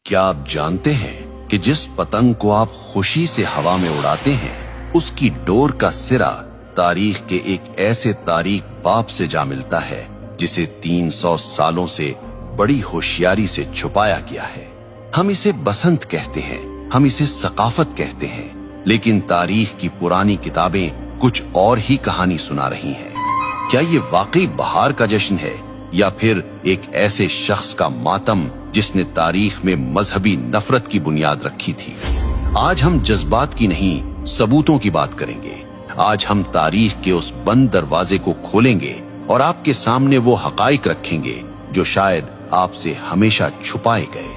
क्या आप जानते हैं कि जिस पतंग को आप खुशी से हवा में उड़ाते हैं, उसकी डोर का सिरा तारीख के एक ऐसे तारीख बाप से जा मिलता है जिसे 300 सालों से बड़ी होशियारी से छुपाया गया है। हम इसे बसंत कहते हैं, हम इसे सकाफत कहते हैं, लेकिन तारीख की पुरानी किताबें कुछ और ही कहानी सुना रही हैं। क्या ये वाकई बहार का जश्न है या फिर एक ऐसे शख्स का मातम जिसने तारीख में मजहबी नफरत की बुनियाद रखी थी? आज हम जज्बात की नहीं, सबूतों की बात करेंगे। आज हम तारीख के उस बंद दरवाजे को खोलेंगे और आपके सामने वो हकाइक रखेंगे जो शायद आपसे हमेशा छुपाए गए।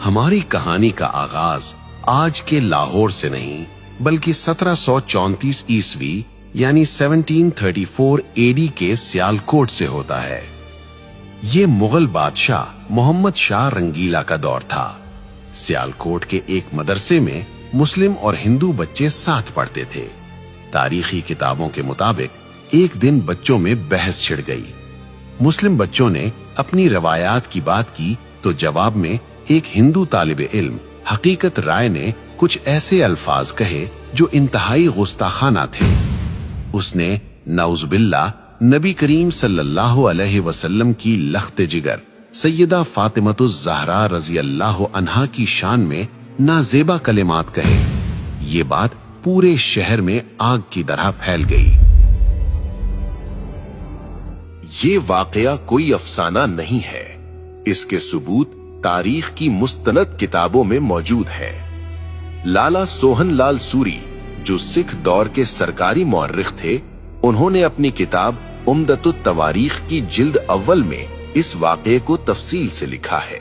हमारी कहानी का आगाज आज के लाहौर से नहीं बल्कि 1734 ईस्वी यानी 1734 एडी के सियालकोट से होता है। ये मुगल बादशाह मोहम्मद शाह रंगीला का दौर था। सियालकोट के एक मदरसे में मुस्लिम और हिंदू बच्चे साथ पढ़ते थे। तारीखी किताबों के मुताबिक एक दिन बच्चों में बहस छिड़ गई। मुस्लिम बच्चों ने अपनी रवायात की बात की तो जवाब में एक हिंदू तालिबे इल्म हकीकत राय ने कुछ ऐसे अल्फाज कहे जो इंतहाई गुस्ताखाना थे। उसने नाउज़ुबिल्लाह नबी करीम सल्लल्लाहु अलैहि वसल्लम की लख्त जिगर सैयदा फातिमतुज़ ज़हरा रज़ी अल्लाह अन्हा की शान में नाजेबा कलिमात कहे। ये बात पूरे शहर में आग की तरह फैल गई। ये वाकया कोई अफसाना नहीं है, इसके सबूत तारीख की मुस्तनद किताबों में मौजूद है। लाला सोहन लाल सूरी जो सिख दौर के सरकारी मौर्रिख थे, उन्होंने अपनी किताब उम्दतुत तवारीख की जिल्द अव्वल में इस वाक़े को तफसील से लिखा है।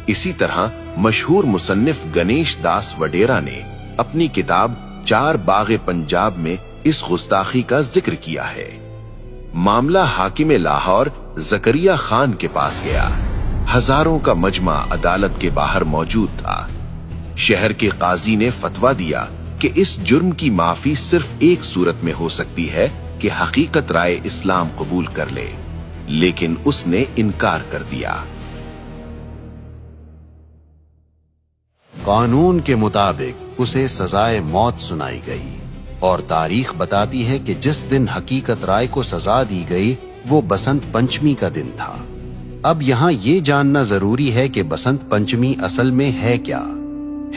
इसी तरह मशहूर मुसन्निफ गणेश दास वडेरा ने अपनी किताब चार बाग़े पंजाब में इस गुस्ताखी का जिक्र किया है। मामला हाकिम लाहौर जकरिया खान के पास गया। हजारों का मजमा अदालत के बाहर मौजूद था। शहर के काजी ने फतवा दिया कि इस जुर्म की माफी सिर्फ एक सूरत में हो सकती है कि हकीकत राय इस्लाम कबूल कर ले, लेकिन उसने इनकार कर दिया। कानून के मुताबिक उसे सजाए मौत सुनाई गई और तारीख बताती है कि जिस दिन हकीकत राय को सजा दी गई वो बसंत पंचमी का दिन था। अब यहाँ ये जानना जरूरी है कि बसंत पंचमी असल में है क्या।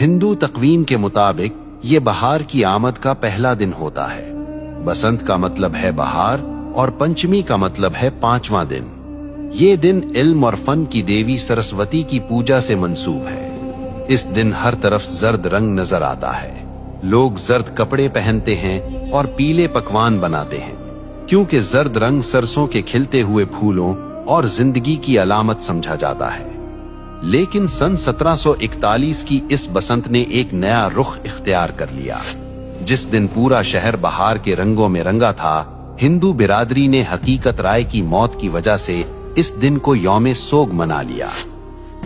हिंदू तकवीम के मुताबिक ये बहार की आमद का पहला दिन होता है। बसंत का मतलब है बहार और पंचमी का मतलब है पांचवा दिन। ये दिन इल्म और फन की देवी सरस्वती की पूजा से मंसूब है। इस दिन हर तरफ जर्द रंग नजर आता है। लोग जर्द कपड़े पहनते हैं और पीले पकवान बनाते हैं, क्योंकि जर्द रंग सरसों के खिलते हुए फूलों और जिंदगी की अलामत समझा जाता है। लेकिन सन 1741 की इस बसंत ने एक नया रुख इख्तियार कर लिया। जिस दिन पूरा शहर बहार के रंगों में रंगा था, हिंदू बिरादरी ने हकीकत राय की मौत की वजह से इस दिन को यौम सोग मना लिया।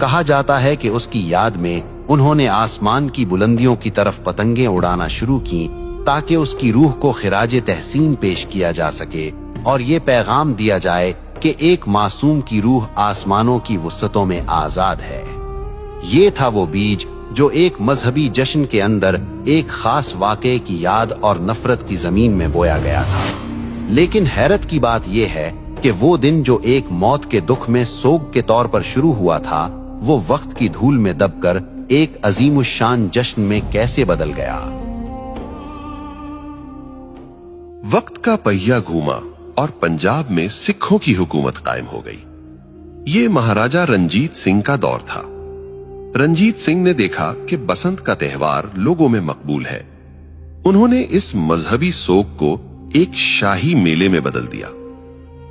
कहा जाता है कि उसकी याद में उन्होंने आसमान की बुलंदियों की तरफ पतंगें उड़ाना शुरू की ताकि उसकी रूह को खिराज तहसीन पेश किया जा सके और ये पैगाम दिया जाए कि एक मासूम की रूह आसमानों की वुसअतों में आजाद है। ये था वो बीज जो एक मजहबी जश्न के अंदर एक खास वाक़े की याद और नफरत की जमीन में बोया गया था। लेकिन हैरत की बात यह है कि वो दिन जो एक मौत के दुख में सोग के तौर पर शुरू हुआ था, वो वक्त की धूल में दबकर एक अजीमुशान जश्न में कैसे बदल गया। वक्त का पहिया घूमा और पंजाब में सिखों की हुकूमत कायम हो गई। ये महाराजा रंजीत सिंह का दौर था। रंजीत सिंह ने देखा कि बसंत का त्यौहार लोगों में मकबूल है। उन्होंने इस मजहबी सोग को एक शाही मेले में बदल दिया।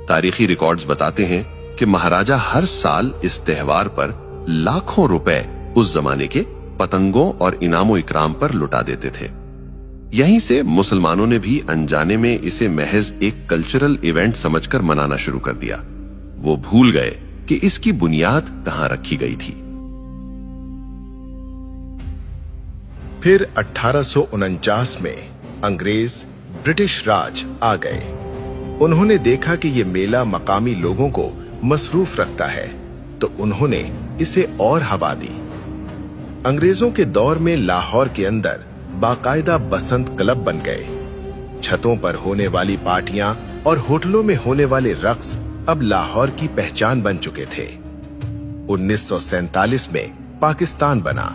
तारीखी रिकॉर्ड्स बताते हैं कि महाराजा हर साल इस त्यौहार पर लाखों रुपए उस जमाने के पतंगों और इनामो इकराम पर लुटा देते थे। यहीं से मुसलमानों ने भी अनजाने में इसे महज एक कल्चरल इवेंट समझकर मनाना शुरू कर दिया। वो भूल गए कि इसकी बुनियाद कहां रखी गई थी। फिर 1849 में अंग्रेज ब्रिटिश राज आ गए। उन्होंने देखा कि ये मेला मकामी लोगों को मसरूफ रखता है, तो उन्होंने इसे और हवा दी। अंग्रेजों के दौर में लाहौर के अंदर बाकायदा बसंत क्लब बन गए। छतों पर होने वाली पार्टियां और होटलों में होने वाले रक्स अब लाहौर की पहचान बन चुके थे। 1947 में पाकिस्तान बना,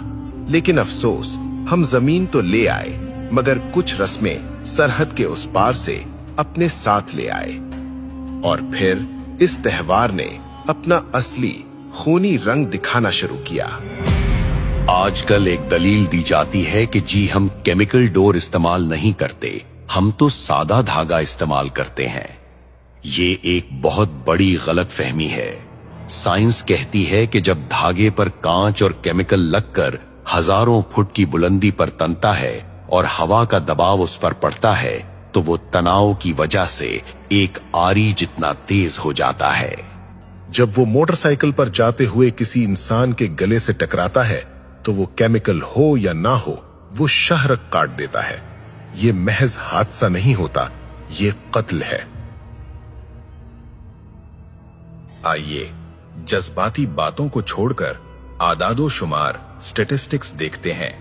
लेकिन अफसोस हम जमीन तो ले आए मगर कुछ रस्में सरहद के उस पार से अपने साथ ले आए। और फिर इस त्योहार ने अपना असली खूनी रंग दिखाना शुरू किया। आजकल एक दलील दी जाती है कि जी हम केमिकल डोर इस्तेमाल नहीं करते, हम तो सादा धागा इस्तेमाल करते हैं। ये एक बहुत बड़ी गलतफहमी है। साइंस कहती है कि जब धागे पर कांच और केमिकल लगकर हजारों फुट की बुलंदी पर तनता है और हवा का दबाव उस पर पड़ता है तो वो तनाव की वजह से एक आरी जितना तेज हो जाता है। जब वो मोटरसाइकिल पर जाते हुए किसी इंसान के गले से टकराता है तो वो केमिकल हो या ना हो, वो शहरक काट देता है। ये महज हादसा नहीं होता, ये कत्ल है। आइए जज्बाती बातों को छोड़कर आदादो शुमार स्टेटिस्टिक्स देखते हैं।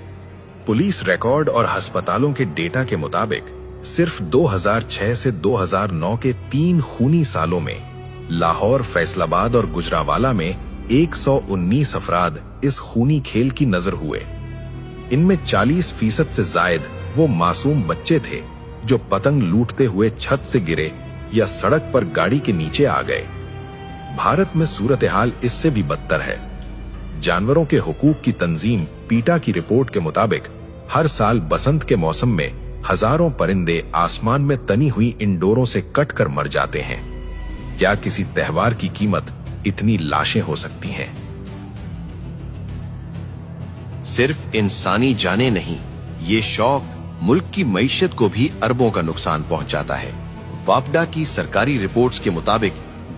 पुलिस रिकॉर्ड और अस्पतालों के डेटा के मुताबिक सिर्फ 2006 से 2009 के 3 खूनी सालों में लाहौर, फैसलाबाद और गुजरांवाला में 119 अफराद इस खूनी खेल की नजर हुए। इनमें 40% से जायद वो मासूम बच्चे थे जो पतंग लूटते हुए छत से गिरे या सड़क पर गाड़ी के नीचे आ गए। भारत में सूरत हाल इससे भी बदतर है। जानवरों के हुकूक की तंजीम पीटा की रिपोर्ट के मुताबिक हर साल बसंत के मौसम में हजारों परिंदे आसमान में तनी हुई इन डोरों से कटकर मर जाते हैं। क्या किसी त्योहार की कीमत इतनी लाशें हो सकती हैं? सिर्फ इंसानी जाने नहीं, ये शौक मुल्क की मईशत को भी अरबों का नुकसान पहुंचाता है। वापडा की सरकारी रिपोर्ट्स के मुताबिक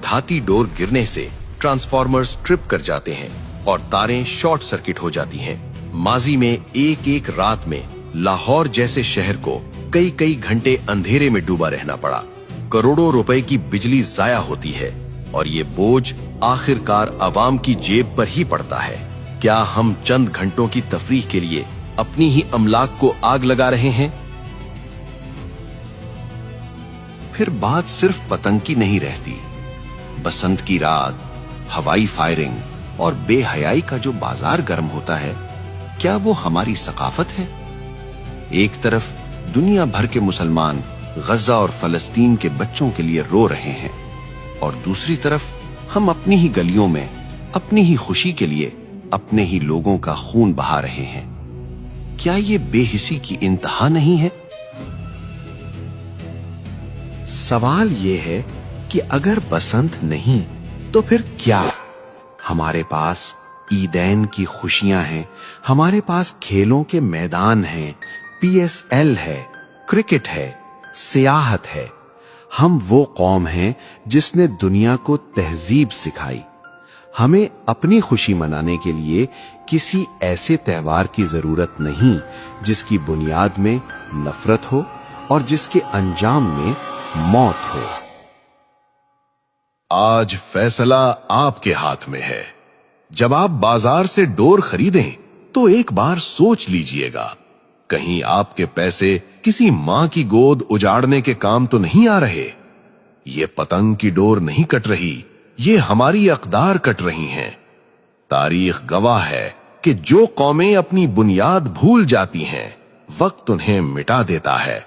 धाती डोर गिरने से ट्रांसफार्मर्स ट्रिप कर जाते हैं और तारें शॉर्ट सर्किट हो जाती हैं। माजी में एक एक रात में लाहौर जैसे शहर को कई कई घंटे अंधेरे में डूबा रहना पड़ा। करोड़ों रुपए की बिजली जाया होती है और ये बोझ आखिरकार आवाम की जेब पर ही पड़ता है। क्या हम चंद घंटों की तफरीह के लिए अपनी ही अमलाक को आग लगा रहे हैं? फिर बात सिर्फ पतंग की नहीं रहती। बसंत की रात, हवाई फायरिंग और बेहयाई का जो बाजार गर्म होता है, क्या वो हमारी सकाफत है? एक तरफ दुनिया भर के मुसलमान गजा और फलस्तीन के बच्चों के लिए रो रहे हैं और दूसरी तरफ हम अपनी ही गलियों में अपनी ही खुशी के लिए अपने ही लोगों का खून बहा रहे हैं। क्या ये बेहिसी की इंतहा नहीं है? सवाल ये है कि अगर बसंत नहीं तो फिर क्या? हमारे पास ईदैन की खुशियां हैं, हमारे पास खेलों के मैदान हैं, PSL है, क्रिकेट है, सियाहत है। हम वो कौम हैं जिसने दुनिया को तहजीब सिखाई। हमें अपनी खुशी मनाने के लिए किसी ऐसे त्योहार की जरूरत नहीं जिसकी बुनियाद में नफरत हो और जिसके अंजाम में मौत हो। आज फैसला आपके हाथ में है। जब आप बाजार से डोर खरीदें तो एक बार सोच लीजिएगा, कहीं आपके पैसे किसी मां की गोद उजाड़ने के काम तो नहीं आ रहे। ये पतंग की डोर नहीं कट रही, ये हमारी अकदार कट रही हैं। तारीख गवाह है कि जो कौमें अपनी बुनियाद भूल जाती हैं, वक्त उन्हें मिटा देता है।